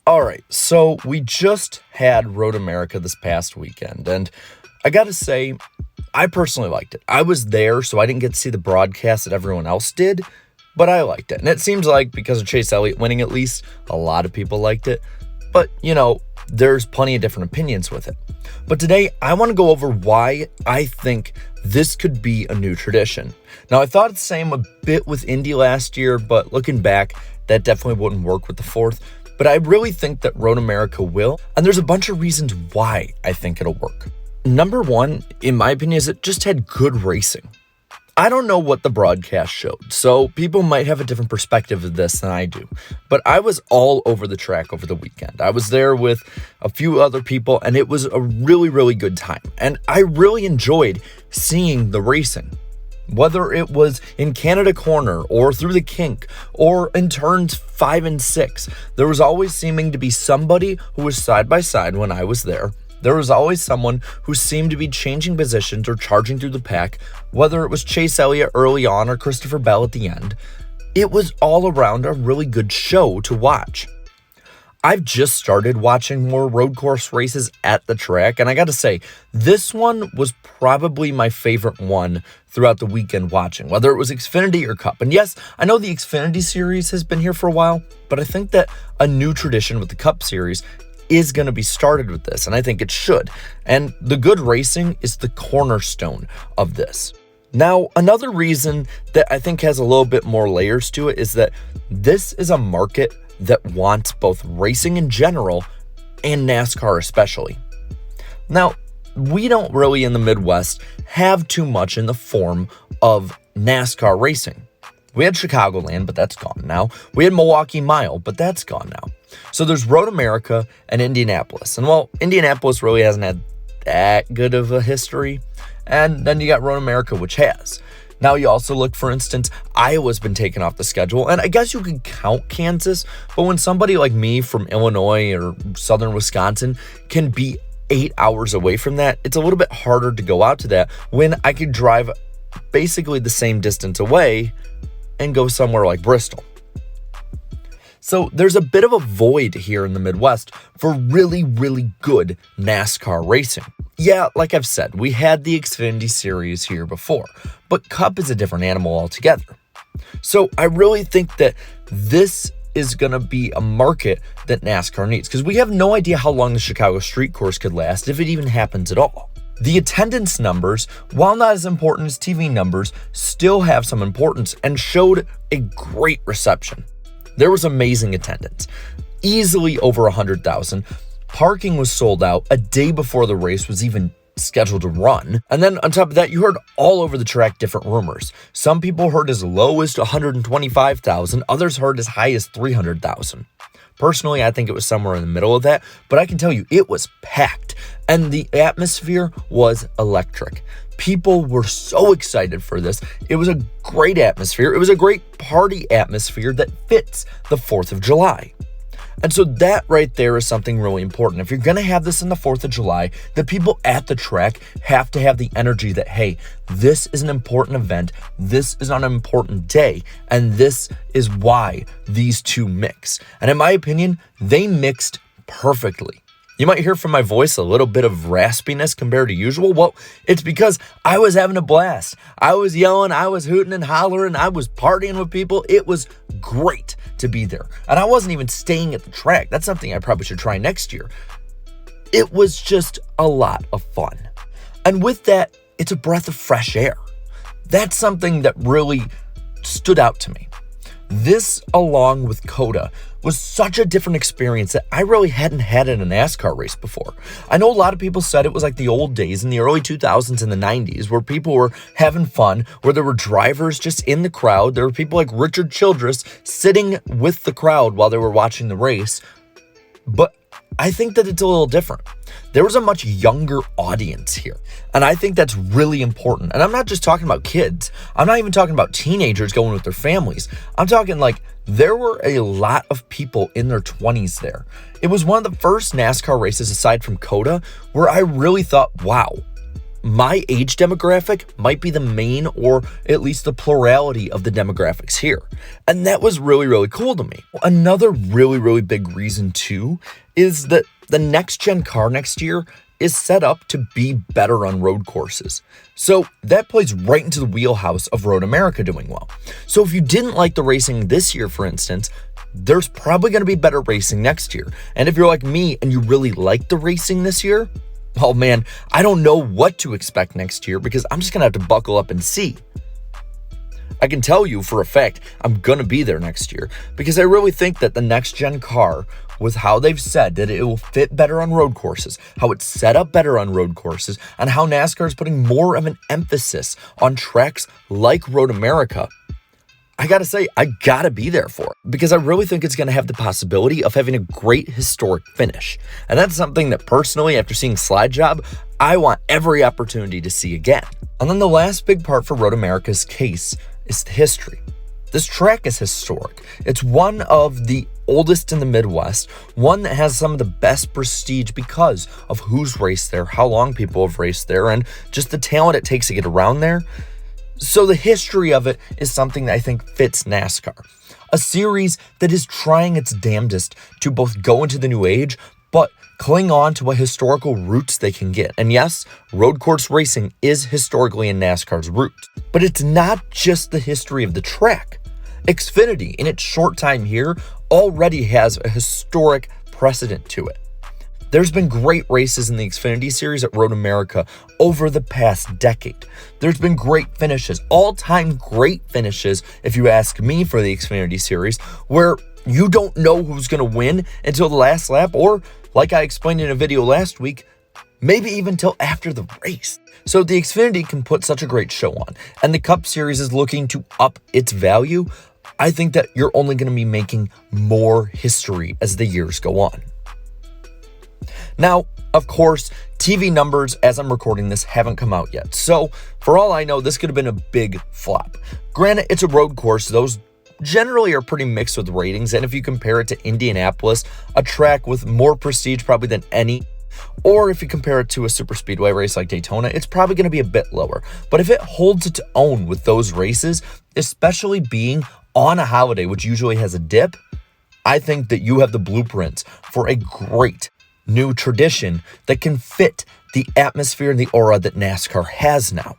All right, so we just had Road America this past weekend, and I gotta say, I personally liked it. I was there, so I didn't get to see the broadcast that everyone else did, but I liked it. And it seems like because of Chase Elliott winning at least, a lot of people liked it. But, there's plenty of different opinions with it. But today, I want to go over why I think this could be a new tradition. Now, I thought the same a bit with Indy last year, but looking back, that definitely wouldn't work with the fourth. But I really think that Road America will, and there's a bunch of reasons why I think it'll work. Number one, in my opinion, is it just had good racing. I don't know what the broadcast showed, so people might have a different perspective of this than I do, but I was all over the track over the weekend. I was there with a few other people, and it was a really, really good time, and I really enjoyed seeing the racing. Whether it was in Canada Corner or through the kink or in turns 5 and 6, there was always seeming to be somebody who was side by side when I was there. There was always someone who seemed to be changing positions or charging through the pack, whether it was Chase Elliott early on or Christopher Bell at the end. It was all around a really good show to watch. I've just started watching more road course races at the track, and I gotta say, this one was probably my favorite one throughout the weekend watching, whether it was Xfinity or Cup. And yes, I know the Xfinity series has been here for a while, but I think that a new tradition with the Cup series is going to be started with this, and I think it should. And the good racing is the cornerstone of this. Now, another reason that I think has a little bit more layers to it is that this is a market that wants both racing in general and NASCAR especially. Now, we don't really in the Midwest have too much in the form of NASCAR racing. We had Chicagoland, but that's gone now. We had Milwaukee Mile, but that's gone now. So there's Road America and Indianapolis. And well, Indianapolis really hasn't had that good of a history. And then you got Road America, which has. Now you also look, for instance, Iowa's been taken off the schedule. And I guess you could count Kansas, but when somebody like me from Illinois or southern Wisconsin can be 8 hours away from that, it's a little bit harder to go out to that when I could drive basically the same distance away and go somewhere like Bristol. So there's a bit of a void here in the Midwest for really, really good NASCAR racing. Yeah, like I've said, we had the Xfinity series here before, but Cup is a different animal altogether. So I really think that this is going to be a market that NASCAR needs, because we have no idea how long the Chicago Street Course could last, if it even happens at all. The attendance numbers, while not as important as TV numbers, still have some importance and showed a great reception. There was amazing attendance, easily over 100,000. Parking was sold out a day before the race was even scheduled to run. And then on top of that, you heard all over the track different rumors. Some people heard as low as 125,000, others heard as high as 300,000. Personally, I think it was somewhere in the middle of that, but I can tell you it was packed and the atmosphere was electric. People were so excited for this. It was a great atmosphere. It was a great party atmosphere that fits the 4th of July. And so that right there is something really important. If you're going to have this on the 4th of July, the people at the track have to have the energy that, hey, this is an important event, this is on an important day, and this is why these two mix. And in my opinion, they mixed perfectly. You might hear from my voice a little bit of raspiness compared to usual. Well, it's because I was having a blast. I was yelling, I was hooting and hollering, I was partying with people. It was great to be there. And I wasn't even staying at the track. That's something I probably should try next year. It was just a lot of fun. And with that, it's a breath of fresh air. That's something that really stood out to me. This, along with COTA, was such a different experience that I really hadn't had in a NASCAR race before. I know a lot of people said it was like the old days in the early 2000s and the 90s where people were having fun, where there were drivers just in the crowd. There were people like Richard Childress sitting with the crowd while they were watching the race. But I think that it's a little different. There was a much younger audience here, and I think that's really important. And I'm not just talking about kids. I'm not even talking about teenagers going with their families. I'm talking like there were a lot of people in their 20s there. It was one of the first NASCAR races aside from COTA where I really thought, wow, my age demographic might be the main, or at least the plurality of the demographics here. And that was really, really cool to me. Another really, really big reason too is that the next gen car next year is set up to be better on road courses. So that plays right into the wheelhouse of Road America doing well. So if you didn't like the racing this year, for instance, there's probably going to be better racing next year. And if you're like me and you really like the racing this year, oh man, I don't know what to expect next year because I'm just going to have to buckle up and see. I can tell you for a fact I'm going to be there next year because I really think that the next gen car, with how they've said that it will fit better on road courses, how it's set up better on road courses, and how NASCAR is putting more of an emphasis on tracks like Road America, I gotta say, I gotta be there for it because I really think it's gonna have the possibility of having a great historic finish. And that's something that personally, after seeing Slide Job, I want every opportunity to see again. And then the last big part for Road America's case is the history. This track is historic. It's one of the oldest in the Midwest, one that has some of the best prestige because of who's raced there, how long people have raced there, and just the talent it takes to get around there. So the history of it is something that I think fits NASCAR. A series that is trying its damnedest to both go into the new age, but cling on to what historical roots they can get. And yes, road course racing is historically in NASCAR's roots, but it's not just the history of the track. Xfinity, in its short time here, already has a historic precedent to it. There's been great races in the Xfinity series at Road America over the past decade. There's been great finishes, all-time great finishes, if you ask me, for the Xfinity series, where you don't know who's going to win until the last lap, or, like I explained in a video last week, maybe even till after the race. So the Xfinity can put such a great show on, and the Cup Series is looking to up its value. I think that you're only going to be making more history as the years go on. Now, of course, TV numbers as I'm recording this haven't come out yet. So for all I know, this could have been a big flop. Granted, it's a road course. Those generally are pretty mixed with ratings. And if you compare it to Indianapolis, a track with more prestige probably than any, or if you compare it to a super speedway race like Daytona, it's probably going to be a bit lower. But if it holds its own with those races, especially being on a holiday, which usually has a dip, I think that you have the blueprints for a great new tradition that can fit the atmosphere and the aura that NASCAR has now.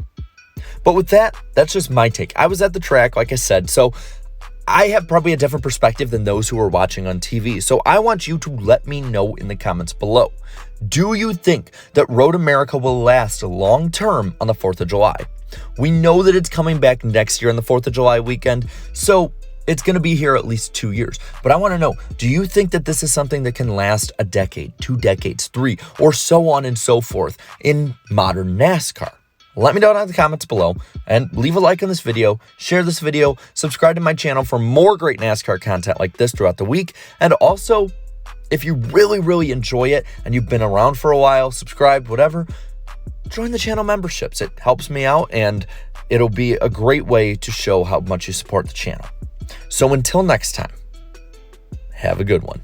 But with that, that's just my take. I was at the track, like I said, so I have probably a different perspective than those who are watching on TV. So I want you to let me know in the comments below. Do you think that Road America will last long term on the 4th of July? We know that it's coming back next year on the 4th of July weekend, so it's going to be here at least 2 years. But I want to know, do you think that this is something that can last a decade, 2 decades, 3, or so on and so forth in modern NASCAR? Let me know in the comments below, and leave a like on this video, share this video, subscribe to my channel for more great NASCAR content like this throughout the week, and also, if you really, really enjoy it and you've been around for a while, subscribed, whatever, join the channel memberships. It helps me out, and it'll be a great way to show how much you support the channel. So until next time, have a good one.